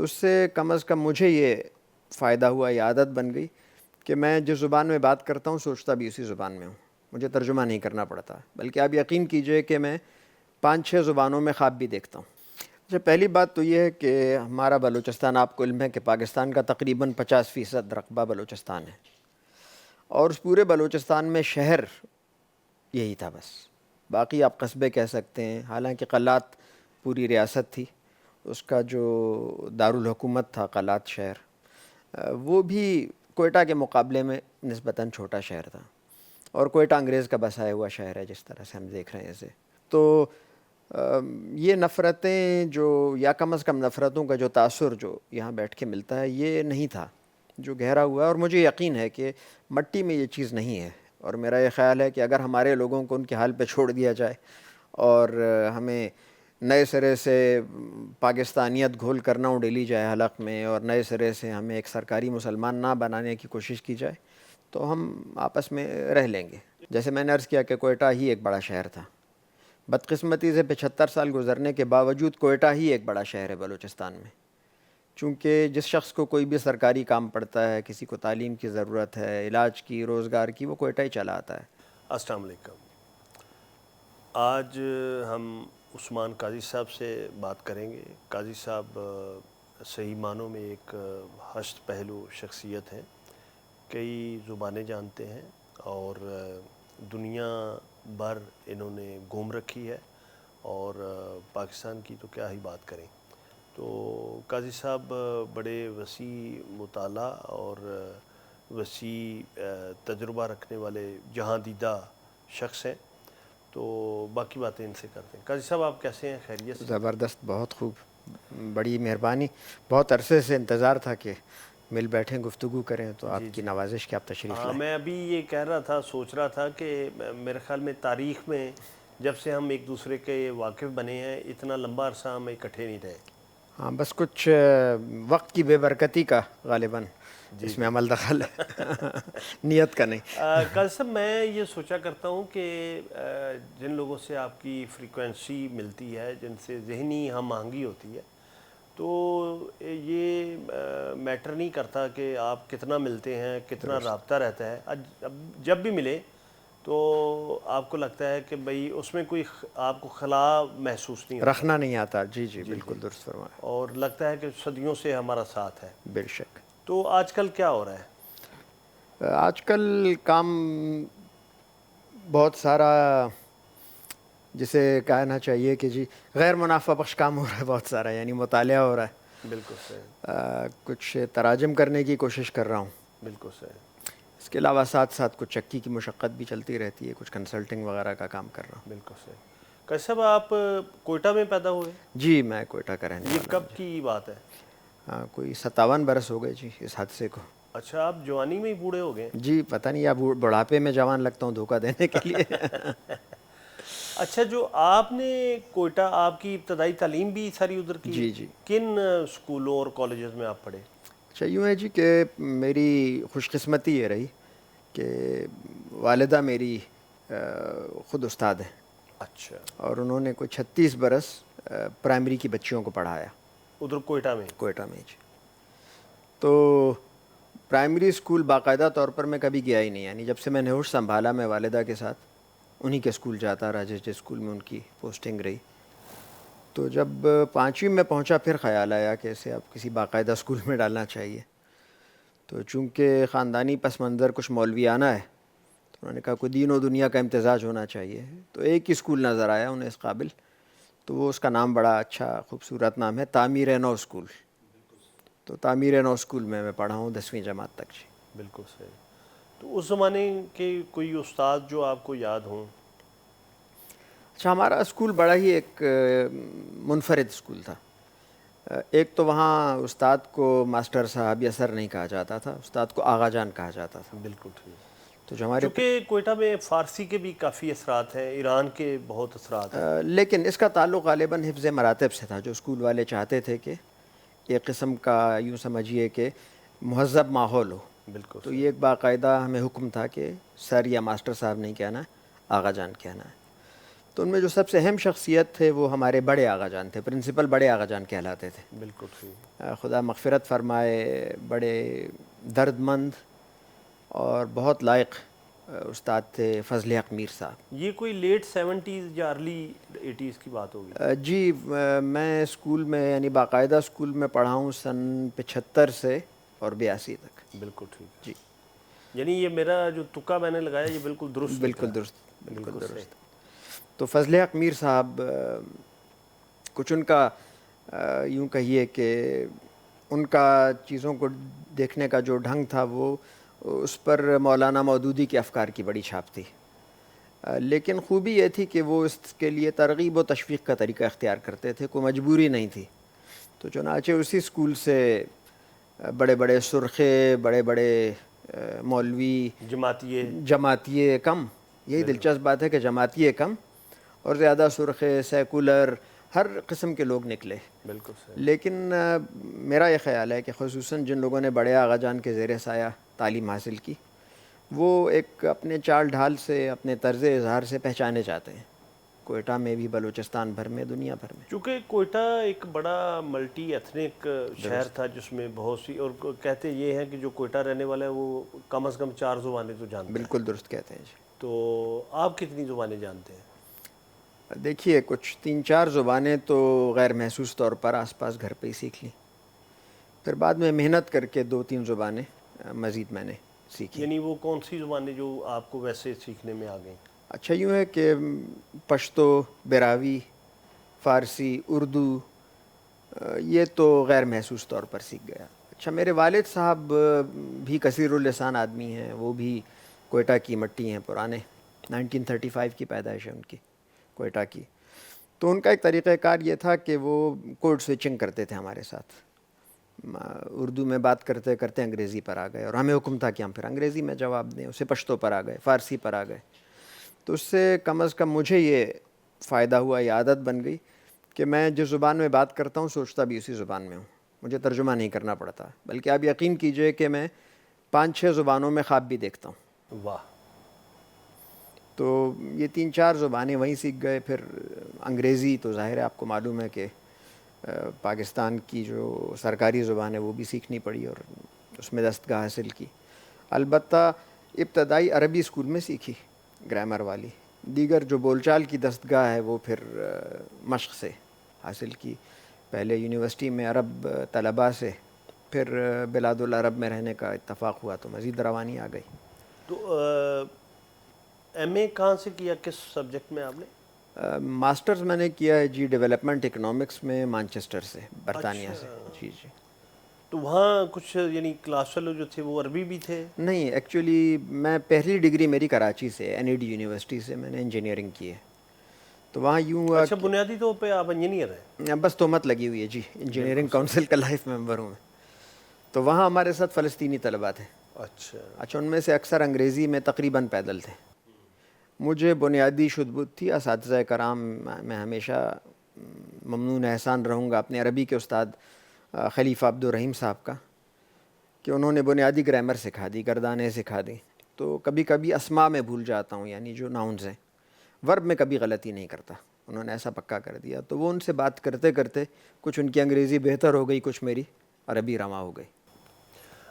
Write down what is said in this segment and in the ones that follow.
تو اس سے کم از کم مجھے یہ فائدہ ہوا، یہ عادت بن گئی کہ میں جس زبان میں بات کرتا ہوں سوچتا بھی اسی زبان میں ہوں، مجھے ترجمہ نہیں کرنا پڑتا، بلکہ آپ یقین کیجئے کہ میں 5-6 زبانوں میں خواب بھی دیکھتا ہوں۔ اچھا، پہلی بات تو یہ ہے کہ ہمارا بلوچستان، آپ کو علم ہے کہ پاکستان کا تقریباً 50% رقبہ بلوچستان ہے، اور اس پورے بلوچستان میں شہر یہی تھا بس، باقی آپ قصبے کہہ سکتے ہیں، حالانکہ قلات پوری ریاست تھی، اس کا جو دارالحکومت تھا قلات شہر، وہ بھی کوئٹہ کے مقابلے میں نسبتاً چھوٹا شہر تھا، اور کوئٹہ انگریز کا بسایا ہوا شہر ہے جس طرح سے ہم دیکھ رہے ہیں اسے۔ تو یہ نفرتیں جو، یا کم از کم نفرتوں کا جو تاثر جو یہاں بیٹھ کے ملتا ہے یہ نہیں تھا جو گہرا ہوا ہے، اور مجھے یقین ہے کہ مٹی میں یہ چیز نہیں ہے، اور میرا یہ خیال ہے کہ اگر ہمارے لوگوں کو ان کے حال پہ چھوڑ دیا جائے اور ہمیں نئے سرے سے پاکستانیت گھول کر نہ اڈیلی جائے حلق میں، اور نئے سرے سے ہمیں ایک سرکاری مسلمان نہ بنانے کی کوشش کی جائے، تو ہم آپس میں رہ لیں گے۔ جیسے میں نے عرض کیا کہ کوئٹہ ہی ایک بڑا شہر تھا، بدقسمتی سے 75 سال گزرنے کے باوجود کوئٹہ ہی ایک بڑا شہر ہے بلوچستان میں، چونکہ جس شخص کو کوئی بھی سرکاری کام پڑتا ہے، کسی کو تعلیم کی ضرورت ہے، علاج کی، روزگار کی، وہ کوئٹہ ہی چلا آتا ہے۔ السلام علیکم۔ آج ہم عثمان قاضی صاحب سے بات کریں گے۔ قاضی صاحب صحیح معنوں میں ایک ہشت پہلو شخصیت ہیں، کئی زبانیں جانتے ہیں اور دنیا بھر انہوں نے گھوم رکھی ہے، اور پاکستان کی تو کیا ہی بات کریں۔ تو قاضی صاحب بڑے وسیع مطالعہ اور وسیع تجربہ رکھنے والے جہاں دیدہ شخص ہیں، تو باقی باتیں ان سے کرتے ہیں۔ قاضی صاحب آپ کیسے ہیں؟ خیریت سے؟ زبردست، بہت خوب، بڑی مہربانی، بہت عرصے سے انتظار تھا کہ مل بیٹھیں، گفتگو کریں، تو آپ کی نوازش کہ آپ تشریف ہاں، لائیں۔ میں ابھی یہ کہہ رہا تھا، سوچ رہا تھا کہ میرے خیال میں تاریخ میں جب سے ہم ایک دوسرے کے واقف بنے ہیں، اتنا لمبا عرصہ ہم اکٹھے نہیں رہے۔ ہاں، بس کچھ وقت کی بے برکتی کا غالباً اس میں عمل دخل ہے، نیت کا نہیں۔ قاضی صاحب، میں یہ سوچا کرتا ہوں کہ جن لوگوں سے آپ کی فریکوینسی ملتی ہے، جن سے ذہنی ہم آہنگی ہوتی ہے، تو یہ میٹر نہیں کرتا کہ آپ کتنا ملتے ہیں، کتنا رابطہ رہتا ہے، اب جب بھی ملے تو آپ کو لگتا ہے کہ بھئی اس میں کوئی آپ کو خلا محسوس نہیں ہوتا۔ رکھنا نہیں آتا، جی جی، بالکل درست فرمایا۔ اور لگتا ہے کہ صدیوں سے ہمارا ساتھ ہے۔ بے شک۔ تو آج کل کیا ہو رہا ہے؟ آج کل کام بہت سارا، جسے کہنا چاہیے کہ جی غیر منافع بخش کام ہو رہا ہے بہت سارا، یعنی مطالعہ ہو رہا ہے، بالکل صحیح، کچھ تراجم کرنے کی کوشش کر رہا ہوں، بالکل صحیح۔ اس کے علاوہ ساتھ ساتھ کچھ چکی کی مشقت بھی چلتی رہتی ہے، کچھ کنسلٹنگ وغیرہ کا کام کر رہا ہوں۔ بالکل صحیح۔ قاضی صاحب، آپ کوئٹہ میں پیدا ہوئے؟ جی، میں کوئٹہ کا رہنے یہ والا ہوں کب جی۔ کی بات ہے؟ ہاں، کوئی 57 برس ہو گئے جی اس حادثے کو۔ اچھا، آپ جوانی میں ہی بوڑھے ہو گئے؟ جی پتہ نہیں، اب بڑھاپے میں جوان لگتا ہوں دھوکہ دینے کے لیے۔ اچھا، جو آپ نے کوئٹہ، آپ کی ابتدائی تعلیم بھی ساری ادھر کی؟ جی جی۔ کن اسکولوں اور کالجز میں آپ پڑھے؟ اچھا، یوں ہے جی کہ میری خوش قسمتی یہ رہی کہ والدہ میری خود استاد ہیں، اچھا، اور انہوں نے کوئی 36 برس پرائمری کی بچیوں کو پڑھایا ادھر کوئٹہ میں؟ کوئٹہ میں جی۔ تو پرائمری اسکول باقاعدہ طور پر میں کبھی گیا ہی نہیں، یعنی جب سے میں نے ہوش سنبھالا میں والدہ کے ساتھ انہی کے اسکول جاتا رہا، جس اسکول میں ان کی پوسٹنگ رہی۔ تو جب 5ویں میں پہنچا پھر خیال آیا کہ اسے اب کسی باقاعدہ اسکول میں ڈالنا چاہیے، تو چونکہ خاندانی پس منظر کچھ مولویانہ ہے تو انہوں نے کہا کوئی دین و دنیا کا امتزاج ہونا چاہیے، تو ایک ہی اسکول نظر آیا انہیں اس قابل، تو وہ اس کا نام بڑا اچھا خوبصورت نام ہے، تعمیر نو اسکول۔ تو تعمیر نو اسکول میں پڑھا ہوں 10ویں جماعت تک جی۔ بالکل صحیح۔ تو اس زمانے کے کوئی استاد جو آپ کو یاد ہوں؟ اچھا، ہمارا اسکول بڑا ہی ایک منفرد اسکول تھا۔ ایک تو وہاں استاد کو ماسٹر صاحب یا سر نہیں کہا جاتا تھا، استاد کو آغا جان کہا جاتا تھا۔ بالکل ٹھیک۔ تو جو ہمارے چونکہ کوئٹہ میں فارسی کے بھی کافی اثرات ہیں، ایران کے بہت اثرات ہیں، لیکن اس کا تعلق غالباً حفظ مراتب سے تھا، جو اسکول والے چاہتے تھے کہ ایک قسم کا یوں سمجھیے کہ مہذب ماحول ہو، بالکل تو صحیح۔ یہ ایک باقاعدہ ہمیں حکم تھا کہ سر یا ماسٹر صاحب نہیں کہنا ہے، آغا جان کہنا ہے۔ تو ان میں جو سب سے اہم شخصیت تھے وہ ہمارے بڑے آغا جان تھے، پرنسپل بڑے آغا جان کہلاتے تھے۔ بالکل صحیح۔ خدا مغفرت فرمائے، بڑے درد مند اور بہت لائق استاد تھے فضل حق میر صاحب۔ یہ کوئی لیٹ 70s یا ارلی 80s کی بات ہوگی؟ جی میں اسکول میں یعنی باقاعدہ اسکول میں پڑھا ہوں سن 75 سے اور 82 تک۔ بالکل ٹھیک۔ جی یعنی یہ میرا جو تکا میں نے لگایا یہ بالکل درست بالکل نکلا۔ درست، بالکل صحیح۔ درست۔ تو فضل حق میر صاحب کچھ ان کا یوں کہیے کہ ان کا چیزوں کو دیکھنے کا جو ڈھنگ تھا وہ اس پر مولانا مودودی کے افکار کی بڑی چھاپ تھی، لیکن خوبی یہ تھی کہ وہ اس کے لیے ترغیب و تشویق کا طریقہ اختیار کرتے تھے، کوئی مجبوری نہیں تھی۔ تو چنانچہ اسی اسکول سے بڑے بڑے سرخے، بڑے بڑے مولوی، جماعتیے کم، یہی دلچسپ بات ہے کہ جماعتیے کم اور زیادہ سرخے، سیکولر، ہر قسم کے لوگ نکلے۔ بالکل صحیح۔ لیکن میرا یہ خیال ہے کہ خصوصاً جن لوگوں نے بڑے آغا جان کے زیر سایہ تعلیم حاصل کی، وہ ایک اپنے چال ڈھال سے، اپنے طرز اظہار سے پہچانے جاتے ہیں، کوئٹہ میں بھی، بلوچستان بھر میں، دنیا بھر میں۔ چونکہ کوئٹہ ایک بڑا ملٹی ایتھنک شہر تھا جس میں بہت سی، اور کہتے یہ ہیں کہ جو کوئٹہ رہنے والا ہے وہ کم از کم 4 زبانیں تو جانتا ہے۔ بالکل درست کہتے ہیں جی۔ تو آپ کتنی زبانیں جانتے ہیں؟ دیکھیے کچھ 3-4 زبانیں تو غیر محسوس طور پر آس پاس گھر پہ ہی سیکھ لیں، پھر بعد میں محنت کر کے 2-3 زبانیں مزید میں نے سیکھی۔ یعنی وہ کون سی زبانیں جو آپ کو ویسے سیکھنے میں آ گئیں؟ اچھا یوں ہے کہ پشتو، براوی، فارسی، اردو، یہ تو غیر محسوس طور پر سیکھ گیا۔ اچھا میرے والد صاحب بھی کثیر اللسان آدمی ہیں، وہ بھی کوئٹہ کی مٹی ہیں، پرانے 1935 کی پیدائش ہے ان کی، کوئٹہ کی۔ تو ان کا ایک طریقہ کار یہ تھا کہ وہ کوڈ سوئچنگ کرتے تھے ہمارے ساتھ، اردو میں بات کرتے کرتے انگریزی پر آ گئے، اور ہمیں حکم تھا کہ ہم پھر انگریزی میں جواب دیں، اسے پشتو پر آ گئے، فارسی پر آ گئے۔ تو اس سے کم از کم مجھے یہ فائدہ ہوا، یہ عادت بن گئی کہ میں جس زبان میں بات کرتا ہوں سوچتا بھی اسی زبان میں ہوں، مجھے ترجمہ نہیں کرنا پڑتا، بلکہ آپ یقین کیجئے کہ میں 5-6 زبانوں میں خواب بھی دیکھتا ہوں۔ واہ! تو یہ 3-4 زبانیں وہیں سیکھ گئے۔ پھر انگریزی تو ظاہر ہے آپ کو معلوم ہے کہ پاکستان کی جو سرکاری زبان ہے وہ بھی سیکھنی پڑی اور اس میں دستگاہ حاصل کی۔ البتہ ابتدائی عربی اسکول میں سیکھی، گرامر والی، دیگر جو بول چال کی دستگاہ ہے وہ پھر مشق سے حاصل کی، پہلے یونیورسٹی میں عرب طلباء سے، پھر بلاد العرب میں رہنے کا اتفاق ہوا تو مزید روانی آ گئی۔ تو ایم اے کہاں سے کیا، کس سبجیکٹ میں آپ نے؟ ماسٹرز میں نے کیا ہے جی ڈیولپمنٹ اکنامکس میں، مانچسٹر سے، برطانیہ سے۔ جی جی۔ تو وہاں کچھ یعنی کلاس فیلو جو تھے وہ عربی بھی تھے؟ نہیں، ایکچولی میں پہلی ڈگری میری کراچی سے، این ای ڈی یونیورسٹی سے میں نے انجینئرنگ کی ہے، تو وہاں یوں ہوا۔ اچھا بنیادی طور پہ آپ انجینئر ہیں؟ بس تہمت لگی ہوئی ہے جی، انجینئرنگ کونسل کا لائف ممبر ہوں میں۔ تو وہاں ہمارے ساتھ فلسطینی طلباء تھے۔ اچھا ان میں سے اکثر انگریزی میں تقریباً پیدل تھے۔ مجھے بنیادی شد بد تھی، اساتذہ کرام میں ہمیشہ ممنون احسان رہوں گا اپنے عربی کے استاد خلیفہ عبد الرحیم صاحب کا، کہ انہوں نے بنیادی گرامر سکھا دی، گردانیں سکھا دی۔ تو کبھی کبھی اسماء میں بھول جاتا ہوں، یعنی جو ناؤنز ہیں، ورب میں کبھی غلطی نہیں کرتا، انہوں نے ایسا پکا کر دیا۔ تو وہ ان سے بات کرتے کرتے کچھ ان کی انگریزی بہتر ہو گئی، کچھ میری عربی رواں ہو گئی۔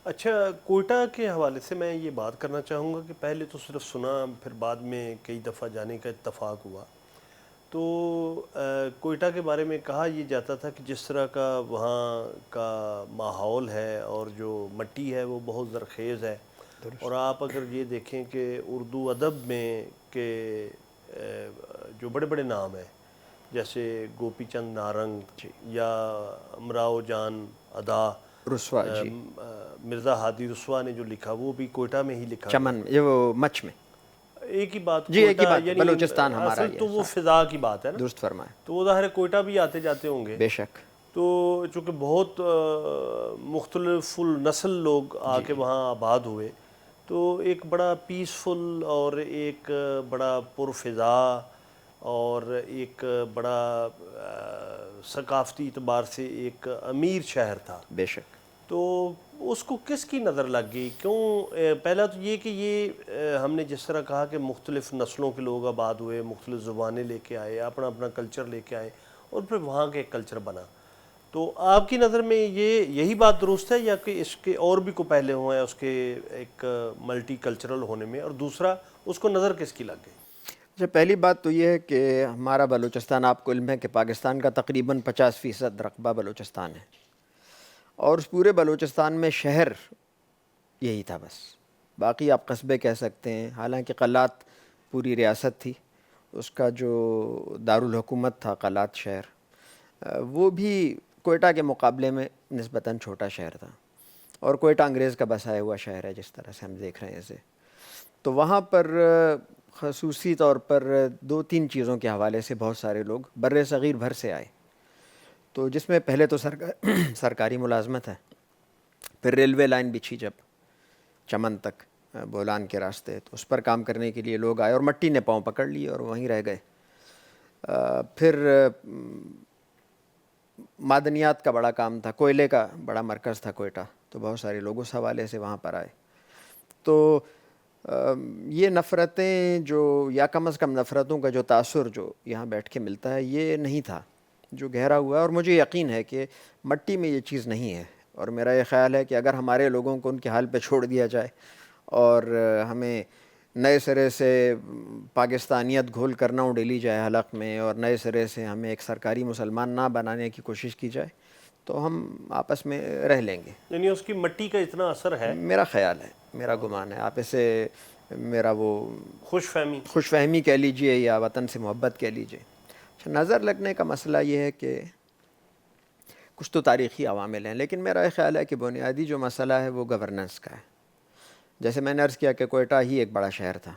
اچھا کوئٹہ کے حوالے سے میں یہ بات کرنا چاہوں گا کہ پہلے تو صرف سنا، پھر بعد میں کئی دفعہ جانے کا اتفاق ہوا۔ تو کوئٹہ کے بارے میں کہا یہ جاتا تھا کہ جس طرح کا وہاں کا ماحول ہے اور جو مٹی ہے وہ بہت زرخیز ہے، اور آپ اگر یہ دیکھیں کہ اردو ادب میں کہ جو بڑے بڑے نام ہیں جیسے گوپی چند نارنگ یا امراؤ جان ادا، رسوا جی، مرزا ہادی رسوا نے جو لکھا وہ بھی کوئٹہ میں ہی لکھا، چمن میں، یہ وہ مچ میں، ایک ہی بات جی ایک ہی بات، یعنی بلوچستان ہمارا اصل تو وہ فضا کی بات ہے نا، درست فرمائے، تو وہ ظاہر ہے کوئٹہ بھی آتے جاتے ہوں گے بے شک۔ تو چونکہ بہت مختلف النسل لوگ آ کے وہاں آباد ہوئے، تو ایک بڑا پیسفل اور ایک بڑا پرفضا اور ایک بڑا ثقافتی اعتبار سے ایک امیر شہر تھا۔ بے شک۔ تو اس کو کس کی نظر لگ گئی؟ کیوں؟ پہلا تو یہ کہ یہ ہم نے جس طرح کہا کہ مختلف نسلوں کے لوگ آباد ہوئے، مختلف زبانیں لے کے آئے، اپنا اپنا کلچر لے کے آئے، اور پھر وہاں کے ایک کلچر بنا. تو آپ کی نظر میں یہی بات درست ہے، یا کہ اس کے اور بھی کو پہلے ہوئے ہیں اس کے ایک ملٹی کلچرل ہونے میں؟ اور دوسرا، اس کو نظر کس کی لگ گئی؟ اچھا، پہلی بات تو یہ ہے کہ ہمارا بلوچستان، آپ کو علم ہے کہ پاکستان کا تقریباً 50% رقبہ بلوچستان ہے، اور اس پورے بلوچستان میں شہر یہی تھا بس. باقی آپ قصبے کہہ سکتے ہیں، حالانکہ قلات پوری ریاست تھی. اس کا جو دارالحکومت تھا قلات شہر، وہ بھی کوئٹہ کے مقابلے میں نسبتاً چھوٹا شہر تھا، اور کوئٹہ انگریز کا بسایا ہوا شہر ہے جس طرح سے ہم دیکھ رہے ہیں اسے. تو وہاں پر خصوصی طور پر 2-3 چیزوں کے حوالے سے بہت سارے لوگ بر صغیر بھر سے آئے. تو جس میں پہلے تو سرکاری ملازمت ہے، پھر ریلوے لائن بچھی جب چمن تک بولان کے راستے، تو اس پر کام کرنے کے لیے لوگ آئے اور مٹی نے پاؤں پکڑ لی اور وہیں رہ گئے. پھر معدنیات کا بڑا کام تھا، کوئلے کا بڑا مرکز تھا کوئٹہ، تو بہت سارے لوگ اس حوالے سے وہاں پر آئے. تو یہ نفرتیں جو، یا کم از کم نفرتوں کا جو تاثر جو یہاں بیٹھ کے ملتا ہے، یہ نہیں تھا جو گہرا ہوا ہے. اور مجھے یقین ہے کہ مٹی میں یہ چیز نہیں ہے. اور میرا یہ خیال ہے کہ اگر ہمارے لوگوں کو ان کے حال پہ چھوڑ دیا جائے اور ہمیں نئے سرے سے پاکستانیت گھول کر نہ ڈلی جائے حلق میں، اور نئے سرے سے ہمیں ایک سرکاری مسلمان نہ بنانے کی کوشش کی جائے، تو ہم آپس میں رہ لیں گے. یعنی اس کی مٹی کا اتنا اثر ہے؟ میرا خیال ہے، میرا گمان ہے. آپ اسے میرا وہ خوش فہمی کہہ لیجئے یا وطن سے محبت کہہ لیجئے. نظر لگنے کا مسئلہ یہ ہے کہ کچھ تو تاریخی عوامل ہیں، لیکن میرا یہ خیال ہے کہ بنیادی جو مسئلہ ہے وہ گورننس کا ہے. جیسے میں نے عرض کیا کہ کوئٹہ ہی ایک بڑا شہر تھا.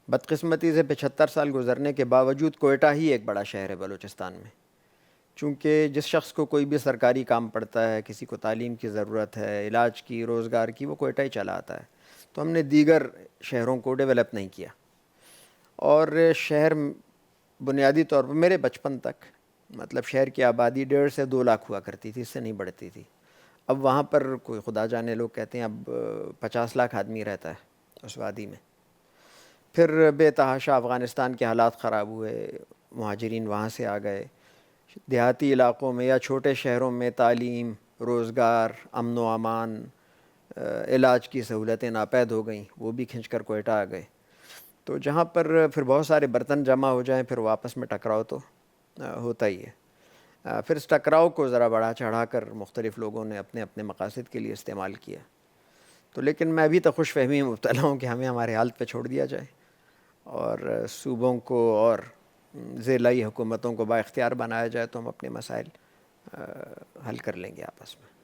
بدقسمتی سے 75 سال گزرنے کے باوجود کوئٹہ ہی ایک بڑا شہر ہے بلوچستان میں. چونکہ جس شخص کو کوئی بھی سرکاری کام پڑتا ہے، کسی کو تعلیم کی ضرورت ہے، علاج کی، روزگار کی، وہ کوئٹہ ہی چلا آتا ہے. تو ہم نے دیگر شہروں کو ڈیولپ نہیں کیا. اور شہر بنیادی طور پر میرے بچپن تک، مطلب شہر کی آبادی 1.5 سے 2 لاکھ ہوا کرتی تھی، اس سے نہیں بڑھتی تھی. اب وہاں پر کوئی خدا جانے، لوگ کہتے ہیں اب 50 لاکھ آدمی رہتا ہے اس وادی میں. پھر بے تحاشا افغانستان کے حالات خراب ہوئے، مہاجرین وہاں سے آ گئے. دیہاتی علاقوں میں یا چھوٹے شہروں میں تعلیم، روزگار، امن و امان، علاج کی سہولتیں ناپید ہو گئیں، وہ بھی کھنچ کر کوئٹہ آ گئے. تو جہاں پر پھر بہت سارے برتن جمع ہو جائیں، پھر وہ آپس میں ٹکراؤ تو ہوتا ہی ہے. پھر اس ٹکراؤ کو ذرا بڑھا چڑھا کر مختلف لوگوں نے اپنے اپنے مقاصد کے لیے استعمال کیا. تو لیکن میں ابھی تک خوش فہمی میں مبتلا ہوں کہ ہمیں ہمارے حالت پہ چھوڑ دیا جائے، اور صوبوں کو اور ضلعی حکومتوں کو با اختیار بنایا جائے، تو ہم اپنے مسائل حل کر لیں گے آپس میں.